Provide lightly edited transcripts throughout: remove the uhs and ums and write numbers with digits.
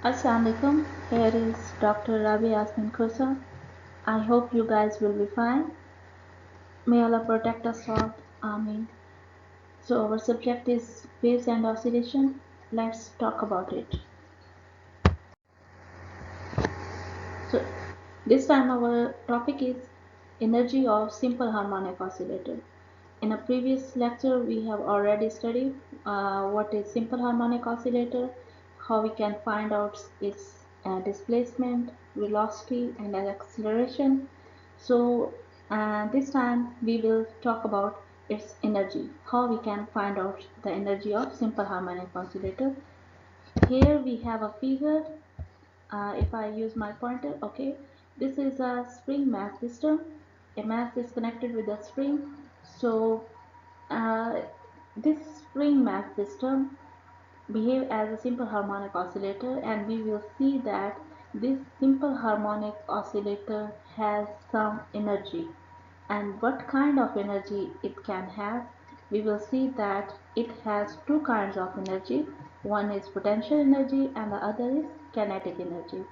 Assalamualaikum. Here is Dr. Rabi Yasmin Khosa. I hope you guys will be fine. May Allah protect us all. Amen. So our subject is waves and oscillation. Let's talk about it. So this time our topic is energy of simple harmonic oscillator. In a previous lecture, we have already studied what is simple harmonic oscillator, how we can find out its displacement, velocity, and acceleration. So this time we will talk about its energy, how we can find out the energy of simple harmonic oscillator. Here we have a figure. If I use my pointer, okay, this is a spring mass system. A mass is connected with a spring. So uh, this spring mass system behave as a simple harmonic oscillator, and we will see that this simple harmonic oscillator has some energy. And what kind of energy it can have? We will see that it has two kinds of energy. One is potential energy and the other is kinetic energy.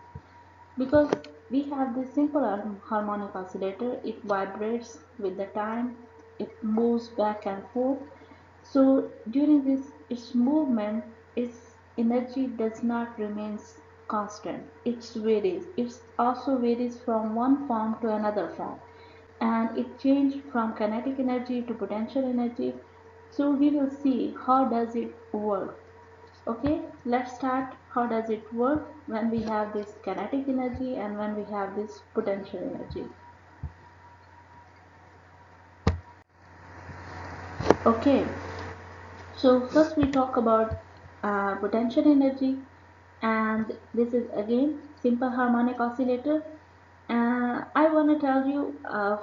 Because we have this simple harmonic oscillator, it vibrates with the time, it moves back and forth. So during this its movement, its energy does not remain constant. It varies. It also varies from one form to another form, and it changed from kinetic energy to potential energy. So we will see how does it work. Okay, let's start. How does it work when we have this kinetic energy and when we have this potential energy? Okay, so first we talk about potential energy, and this is again simple harmonic oscillator. I want to tell you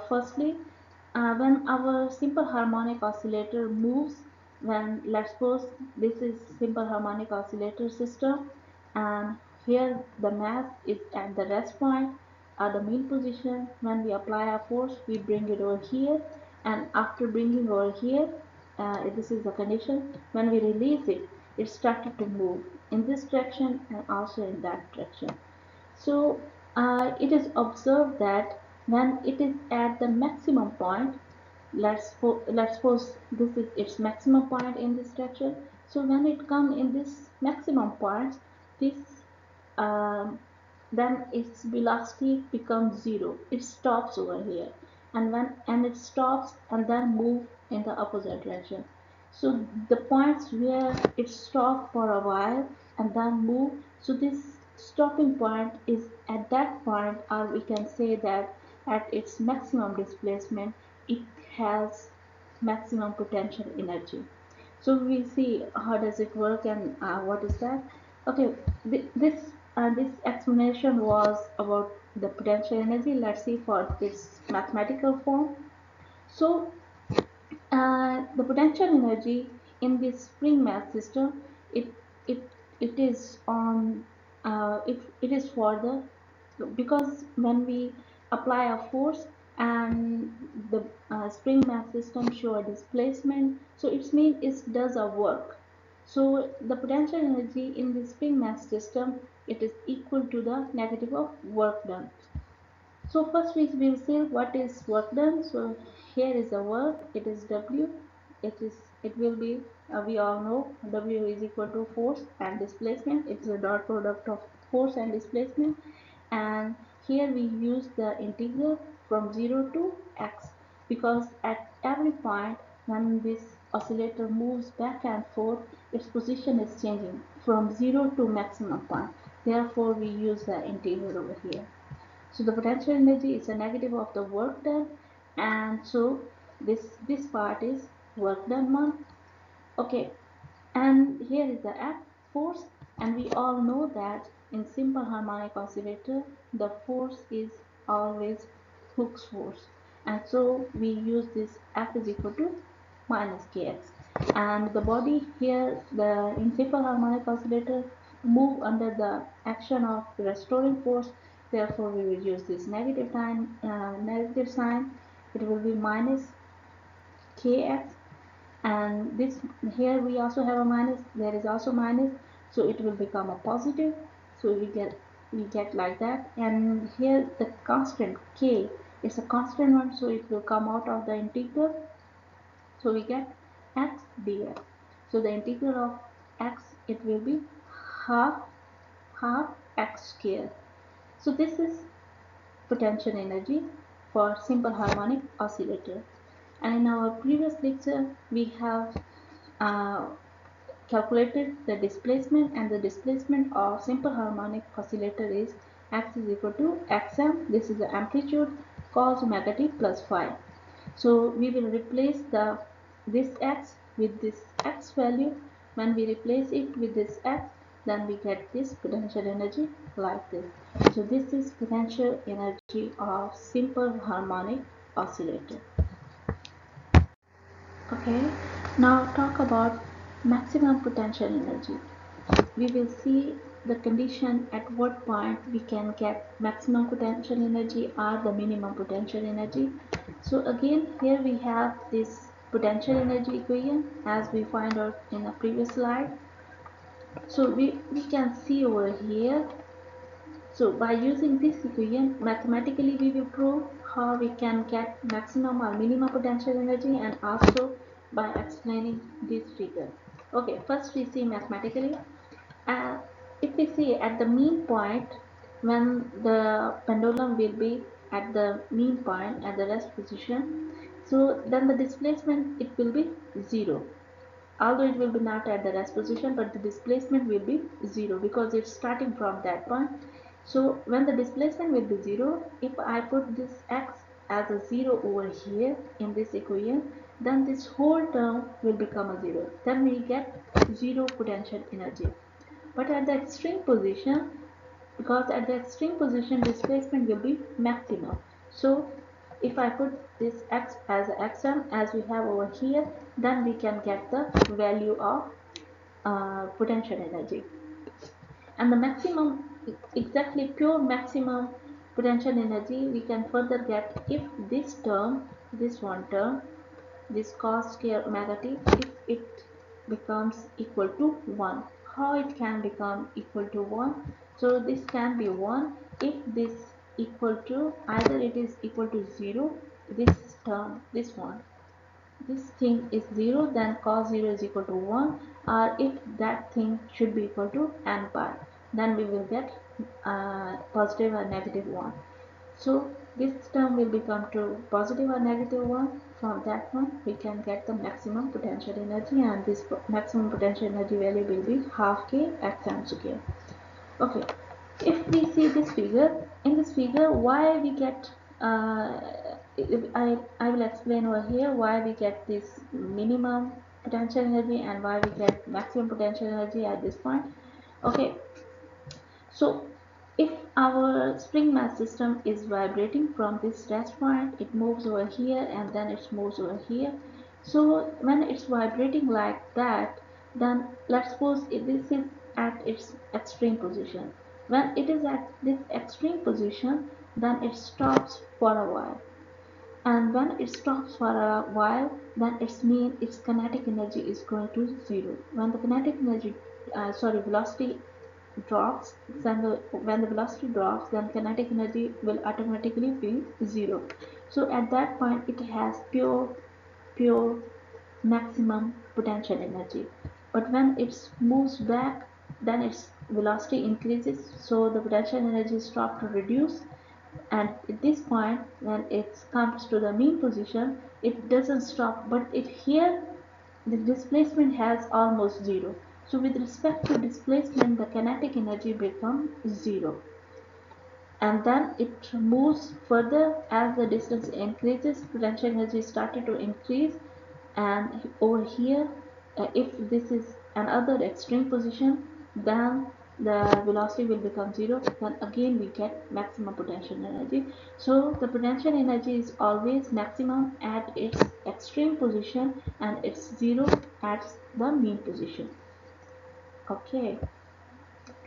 firstly, when our simple harmonic oscillator moves, when let's suppose this is simple harmonic oscillator system, and here the mass is at the rest point at the mean position. When we apply our force, we bring it over here, and after bringing over here, this is the condition. When we release it, it started to move in this direction and also in that direction. So it is observed that when it is at the maximum point, let's suppose this is its maximum point in this direction. So when it comes in this maximum point, this um, then its velocity becomes zero. It stops over here, and it stops and then move in the opposite direction. So the points where it stopped for a while and then move, so this stopping point is at that point, or we can say that at its maximum displacement, it has maximum potential energy. So we see how does it work and what is that. Okay, this explanation was about the potential energy. Let's see for its mathematical form. So the potential energy in this spring mass system, it it it is on it is for the, because when we apply a force and the spring mass system show a displacement, so it means it does a work. So the potential energy in the spring mass system, it is equal to the negative of work done. So first we will see what is work done. So here is the work. It is W. It will be we all know W is equal to force and displacement. It's a dot product of force and displacement. And here we use the integral from 0 to x, because at every point when this oscillator moves back and forth, its position is changing from 0 to maximum point. Therefore we use the integral over here. So the potential energy is a negative of the work done, and so this part is work done one. Okay, and here is the F force, and we all know that in simple harmonic oscillator the force is always Hooke's force, and so we use this F is equal to minus kx. And the body here, the in simple harmonic oscillator, move under the action of restoring force. Therefore we will use this negative sign. It will be minus kx, and this here we also have a minus, there is also minus, so it will become a positive. So we get like that, and here the constant k is a constant one, so it will come out of the integral. So we get x dx. So the integral of x, it will be half x square. So this is potential energy for simple harmonic oscillator. And in our previous lecture, we have uh, calculated the displacement, and the displacement of simple harmonic oscillator is x is equal to xm. This is the amplitude cos omega t plus phi. So we will replace this x with this x value. When we replace it with this x, then we get this potential energy like this. So this is potential energy of simple harmonic oscillator. Okay, now talk about maximum potential energy. We will see the condition at what point we can get maximum potential energy or the minimum potential energy. So again, here we have this potential energy equation as we find out in the previous slide. So we can see over here. So by using this equation, mathematically we will prove how we can get maximum or minimum potential energy, and also by explaining this figure. Okay, first we see mathematically. Uh, if we see at the mean point, when the pendulum will be at the mean point at the rest position, so then the displacement, it will be zero. Although it will be not at the rest position, but the displacement will be zero because it's starting from that point. So when the displacement will be zero, if I put this x as a zero over here in this equation, then this whole term will become a zero. Then we get zero potential energy. But at the extreme position, because at the extreme position displacement will be maximum. So if I put this x as xm as we have over here, then we can get the value of potential energy. And the maximum, exactly pure maximum potential energy, we can further get if this term, this one term, this cos square omega t, if it becomes equal to 1. How it can become equal to 1? So this can be 1 if this equal to, either it is equal to 0, this term, this one, this thing is 0, then cos 0 is equal to 1, or if that thing should be equal to n pi, then we will get positive or negative 1. So this term will become to positive or negative 1. From that one, we can get the maximum potential energy, and this maximum potential energy value will be half k xm square. Okay, if we see this figure, in this figure, why we get, I will explain over here why we get this minimum potential energy and why we get maximum potential energy at this point. Okay, so if our spring mass system is vibrating from this rest point, it moves over here and then it moves over here. So when it's vibrating like that, then let's suppose this is at its extreme position. When it is at this extreme position, then it stops for a while. And when it stops for a while, then it means its kinetic energy is going to zero. When the kinetic energy, velocity drops, then when the velocity drops, then kinetic energy will automatically be zero. So at that point, it has pure maximum potential energy. But when it moves back, then its velocity increases, so the potential energy stops to reduce. And at this point, when it comes to the mean position, it doesn't stop, but it here the displacement has almost zero. So with respect to displacement, the kinetic energy becomes zero. And then it moves further as the distance increases, potential energy started to increase. And over here, if this is another extreme position, then the velocity will become zero. Then again we get maximum potential energy. So the potential energy is always maximum at its extreme position and it's zero at the mean position. Okay,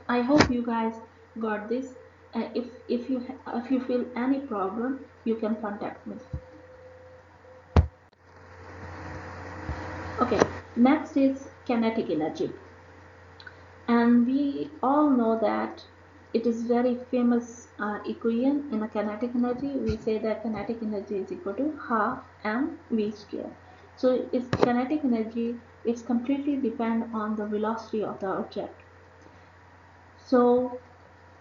I hope you guys got this. If you feel any problem, you can contact me. Okay, next is kinetic energy. And we all know that it is very famous equation in a kinetic energy. We say that kinetic energy is equal to half mv square. So its kinetic energy is completely depend on the velocity of the object. So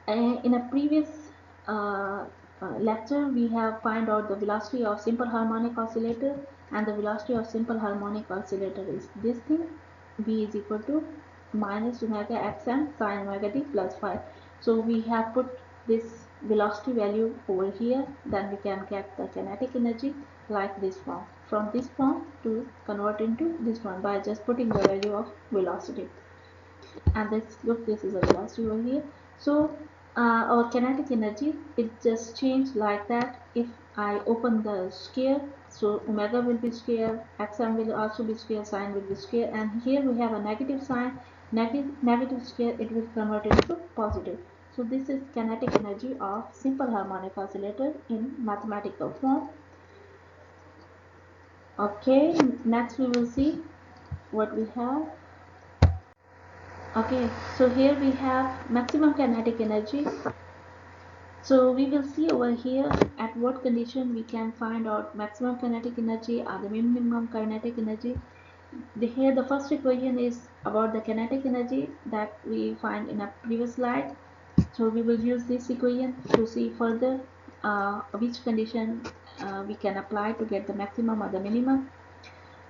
in a previous uh, lecture, we have find out the velocity of simple harmonic oscillator, and the velocity of simple harmonic oscillator is this thing, v is equal to minus omega xm sine omega t plus phi. So we have put this velocity value over here, then we can get the kinetic energy like this form. From this form to convert into this one by just putting the value of velocity. And let's look, this is a velocity over here. So our kinetic energy, it just changed like that. If I open the square, so omega will be square, xm will also be square, sine will be square, and here we have a negative sign, negative square, it will convert into positive. So this is kinetic energy of simple harmonic oscillator in mathematical form. Okay, next we will see what we have. Okay, so here we have maximum kinetic energy. So we will see over here at what condition we can find out maximum kinetic energy or the minimum kinetic energy. Here the first equation is about the kinetic energy that we find in a previous slide. So we will use this equation to see further which condition we can apply to get the maximum or the minimum.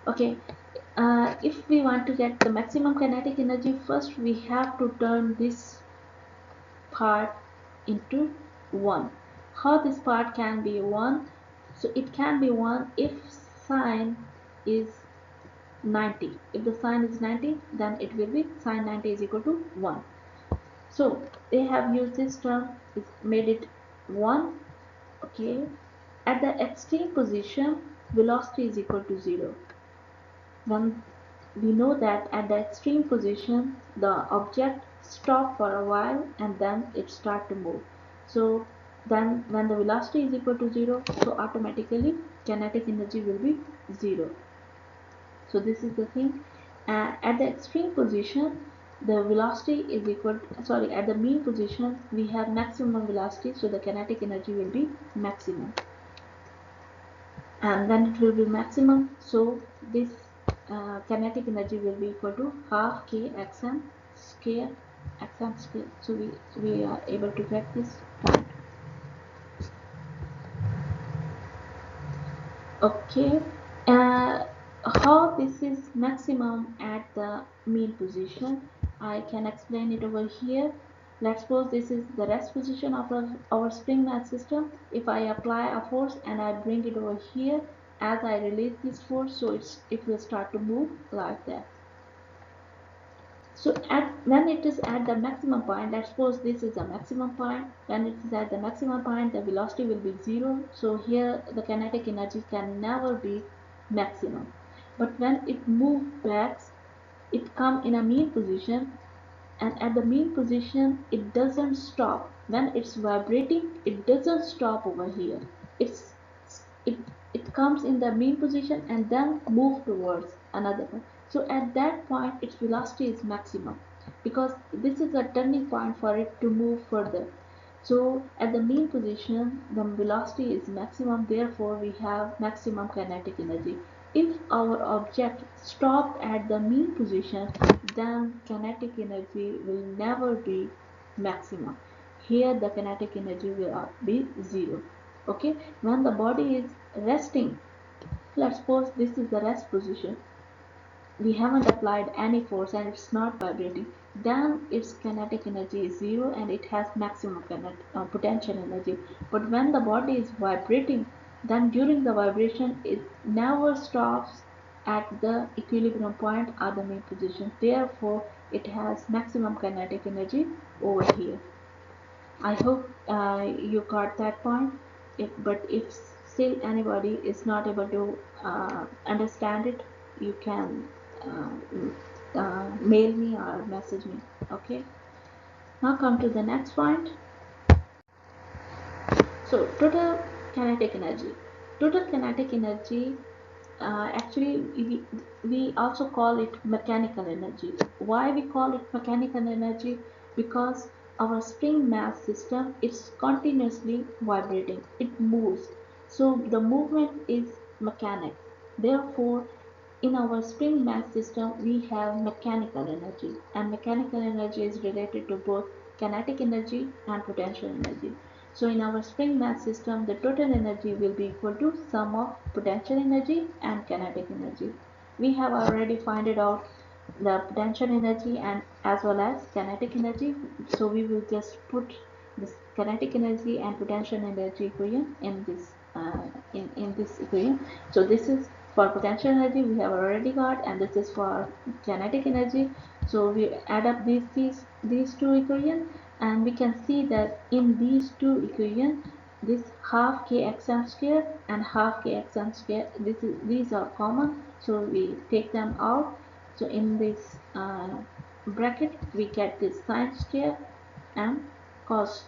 Okay, if we want to get the maximum kinetic energy, first we have to turn this part into 1. How this part can be 1? So it can be 1 if sine is 90. If the sine is 90, then it will be sine 90 is equal to 1. So they have used this term, it made it 1. Okay. At the extreme position, velocity is equal to 0. When we know that at the extreme position the object stop for a while and then it start to move. So then when the velocity is equal to 0, so automatically kinetic energy will be 0. So this is the thing. At the extreme position the velocity is equal to, sorry, at the mean position we have maximum velocity, so the kinetic energy will be maximum, and then it will be maximum. So this kinetic energy will be equal to half k xm square xm square. So we are able to get this point. Okay, uh, how this is maximum at the mean position, I can explain it over here. Let's suppose this is the rest position of our spring mass system. If I apply a force and I bring it over here, as I release this force, so it will start to move like that. So when it is at the maximum point, let's suppose this is the maximum point. When it is at the maximum point, the velocity will be 0. So here the kinetic energy can never be maximum. But when it moves back, it come in a mean position, and at the mean position it doesn't stop. When it's vibrating, it doesn't stop over here. It's it it comes in the mean position and then move towards another one. So at that point its velocity is maximum, because this is a turning point for it to move further. So at the mean position the velocity is maximum, therefore we have maximum kinetic energy. If our object stopped at the mean position, then kinetic energy will never be maximum. Here the kinetic energy will be 0. Okay, when the body is resting, let's suppose this is the rest position, we haven't applied any force and it's not vibrating, then its kinetic energy is 0 and it has maximum potential energy. But when the body is vibrating, then during the vibration it never stops at the equilibrium point or the mean position, therefore it has maximum kinetic energy over here. I hope you got that point. But if still anybody is not able to understand it, you can mail me or message me. Okay. Now come to the next point. So total kinetic energy. Total kinetic energy. Actually, we also call it mechanical energy. Why we call it mechanical energy? Because our spring mass system is continuously vibrating. It moves. So the movement is mechanics. Therefore, in our spring mass system, we have mechanical energy, and mechanical energy is related to both kinetic energy and potential energy. So in our spring mass system, the total energy will be equal to sum of potential energy and kinetic energy. We have already found it out the potential energy and as well as kinetic energy. So we will just put this kinetic energy and potential energy equation in this equation. So this is for potential energy we have already got, and this is for kinetic energy. So we add up these two equations, and we can see that in these two equations, this half kxm square and half kxm square, these are common, so we take them out. So in this bracket we get this sine square and cos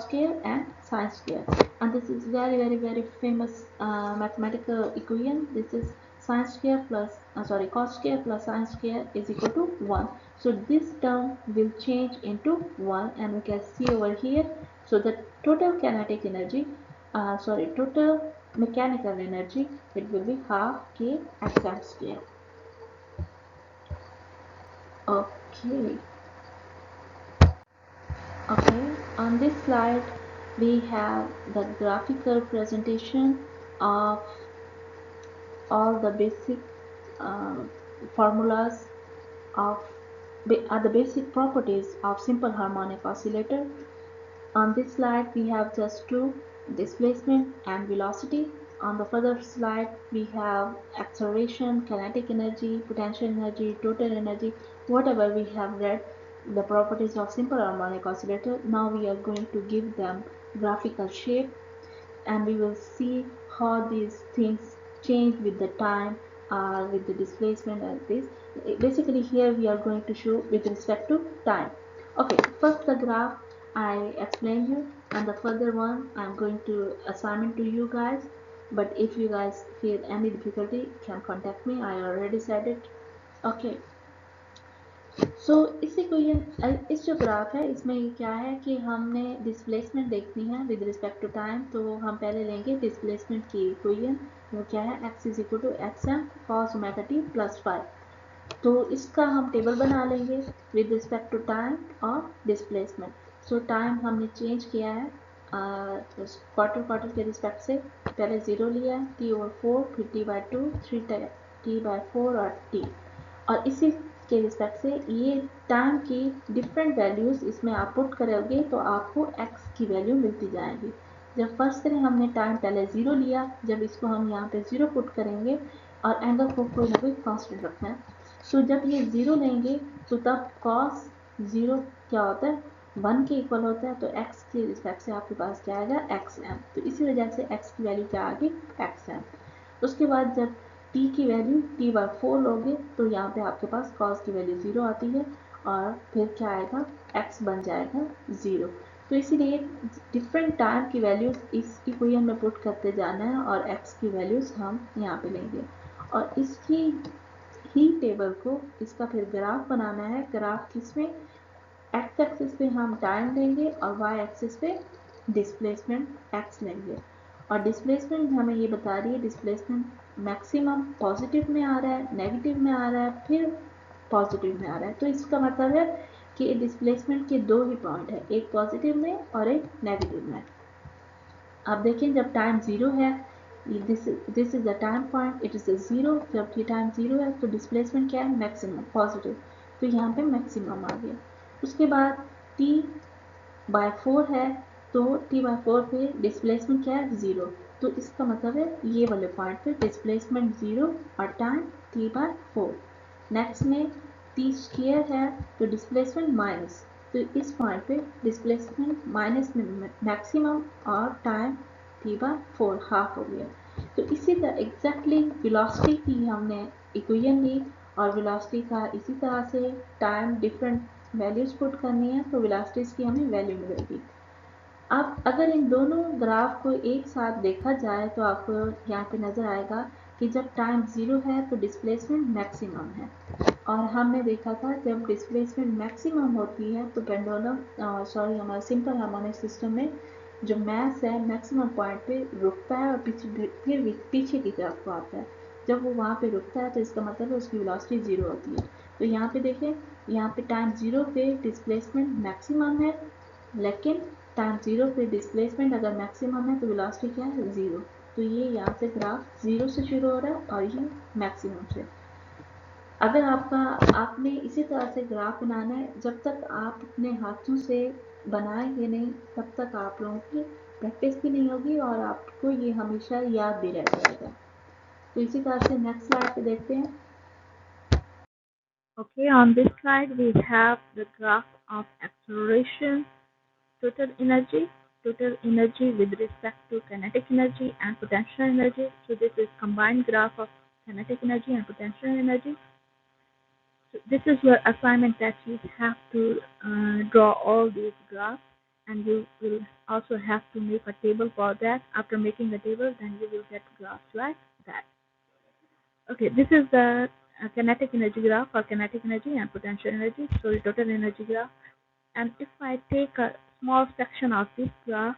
square and sine square, and this is very famous mathematical equation. This is sine square plus cos square plus sine square is equal to 1. So this term will change into 1, and we can see over here. So the total kinetic energy total mechanical energy, it will be half k xm square. Okay. Okay, on this slide we have the graphical presentation of all the basic formulas of the basic properties of simple harmonic oscillator. On this slide we have just two, displacement and velocity. On the further slide we have acceleration, kinetic energy, potential energy, total energy, whatever we have read the properties of simple harmonic oscillator. Now we are going to give them graphical shape, and we will see how these things change with the time, with the displacement and this. Basically here we are going to show with respect to time. Okay, first the graph I explained you, and the further one I'm going to assignment to you guys, but if you guys feel any difficulty you can contact me, I already said it. Okay, सो इस equation इस जो graph है इसमें क्या है कि हमने displacement देखनी है विद रिस्पेक्ट टू टाइम, तो हम पहले लेंगे डिस्प्लेसमेंट की इक्वेशन, वो क्या है x is equal to X M cos omega T plus 5। तो इसका हम टेबल बना लेंगे विद रिस्पेक्ट टू टाइम और डिस्प्लेसमेंट। सो टाइम हमने चेंज किया है क्वार्टर के रिस्पेक्ट से, पहले 0 लिया है t ओवर 4, फिर t बाई 2, 3 t बाई 4 और t, और इसी के रिस्पेक्ट से ये टाइम की डिफरेंट वैल्यूज इसमें आप पुट करोगे तो आपको x की वैल्यू मिलती जाएगी। जब फर्स्ट करें हमने टाइम पहले 0 लिया, जब इसको हम यहाँ पे 0 पुट करेंगे और एंगल को कोई ना कोई कांस्टेंट रखना है। सो जब ये 0 लेंगे तो तब cos 0 क्या होता है 1 के इक्वल होता है, तो x के रिस्पेक्ट से आपके पास क्या आएगा xm, तो इसी वजह से x की वैल्यू क्या आ गई xm। उसके बाद जब t की वैल्यू t बाई 4 लोगे तो यहाँ पे आपके पास cos की वैल्यू 0 आती है, और फिर क्या आएगा x बन जाएगा 0। तो इसीलिए डिफरेंट टाइम की वैल्यूज इस इक्वेशन में पुट करते जाना है और x की वैल्यूज हम यहाँ पे लेंगे, और इसकी ही टेबल को इसका फिर ग्राफ बनाना है। ग्राफ किसमें, x एक्सिस पे हम टाइम लेंगे और y एक्सिस पे डिस्प्लेसमेंट x लेंगे, और डिस्प्लेसमेंट हमें ये बता रही है डिस्प्लेसमेंट मैक्सिमम पॉजिटिव में आ रहा है, नेगेटिव में आ रहा है, फिर पॉजिटिव में आ रहा है। तो इसका मतलब है कि डिस्प्लेसमेंट के दो ही पॉइंट है, एक पॉजिटिव में और एक नेगेटिव में। आप देखें जब टाइम 0 है, this is the time point, it is 0, जब ये टाइम 0 है तो डिस्प्लेसमेंट क्या है मैक्सिमम पॉजिटिव, तो यहाँ पे मैक्सिमम आ गया। उसके बाद t बाय 4 है, तो t बाय 4 पे डिस्प्लेसमेंट क्या है 0, तो इसका मतलब है ये वाले पॉइंट पे डिस्प्लेसमेंट 0 और टाइम t बाय 4। नेक्स्ट में t स्क्वायर है तो डिस्प्लेसमेंट माइनस, तो इस पॉइंट पे डिस्प्लेसमेंट माइनस में मैक्सिमम और टाइम t बाय 4 हाफ हो गया। तो इसी तरह एग्जैक्टली वेलोसिटी की हमने इक्वेशन ली, और वेलोसिटी का इसी तरह से टाइम डिफरेंट वैल्यूज पुट करनी है तो वेलोसिटीज की हमें वैल्यू मिलेगी। अब अगर इन दोनों ग्राफ को एक साथ देखा जाए तो आपको यहाँ पे नज़र आएगा कि जब टाइम 0 है तो डिस्प्लेसमेंट मैक्सिमम है, और हमने देखा था जब डिस्प्लेसमेंट मैक्सिमम होती है तो पेंडुलम हमारे सिंपल हार्मोनिक सिस्टम में जो मास है मैक्सिमम पॉइंट पे रुकता है और फिर पीछे की तरफ को आता है। जब वो वहाँ पे रुकता है तो इसका मतलब है उसकी वेलोसिटी जीरो होती है। तो यहाँ पे देखें, यहाँ पे टाइम जीरो पे डिस्प्लेसमेंट मैक्सिमम है, लेकिन टाइम जीरो पे डिस्प्लेसमेंट अगर मैक्सिमम है तो वेलोसिटी क्या है, जीरो। तो ये यहाँ से ग्राफ जीरो से शुरू हो रहा है और ये मैक्सिमम से। अगर आपने इसी तरह से ग्राफ बनाना है, जब तक आप अपने हाथों से बनाएंगे नहीं तब तक आप लोगों की प्रैक्टिस भी नहीं होगी और आपको ये हमेशा याद भी रह जाएगा। तो इसी तरह से नेक्स्ट स्लाइड पे देखते हैं। Okay, on this slide we have the graph of acceleration, total energy with respect to kinetic energy and potential energy. So this is combined graph of kinetic energy and potential energy. So this is your assignment that you have to draw all these graphs, and you will also have to make a table for that. After making the table, then you will get graphs like that. Okay, this is the kinetic energy graph for kinetic energy and potential energy. So the total energy graph. And if I take a small section of this graph,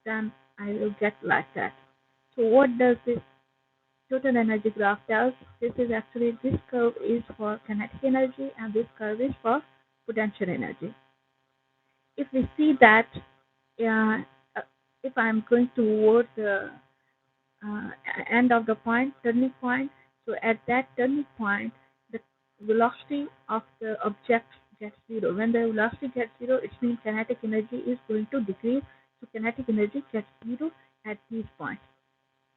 then I will get like that. So what does this total energy graph tell? This is actually, this curve is for kinetic energy and this curve is for potential energy. If we see that, uh, if I'm going towards the uh, end of the point, turning point, so at that turning point, the velocity of the object gets zero. When the velocity gets zero, it means kinetic energy is going to decrease. So kinetic energy gets zero at these points.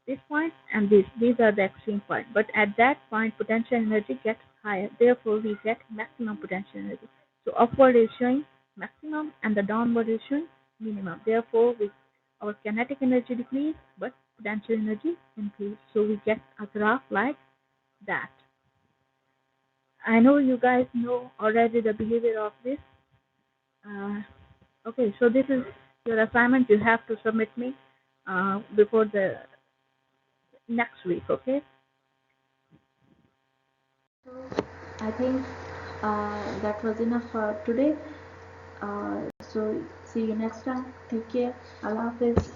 This point and this, these are the extreme points. But at that point, potential energy gets higher. Therefore, we get maximum potential energy. So upward is showing maximum and the downward is showing minimum. Therefore, our kinetic energy decrease, but potential energy increase. So we get a graph like that. I know you guys know already the behavior of this. Okay, so this is your assignment. You have to submit me before the next week. Okay. So I think that was enough for today. So see you next time. Take care. Allah Hafiz.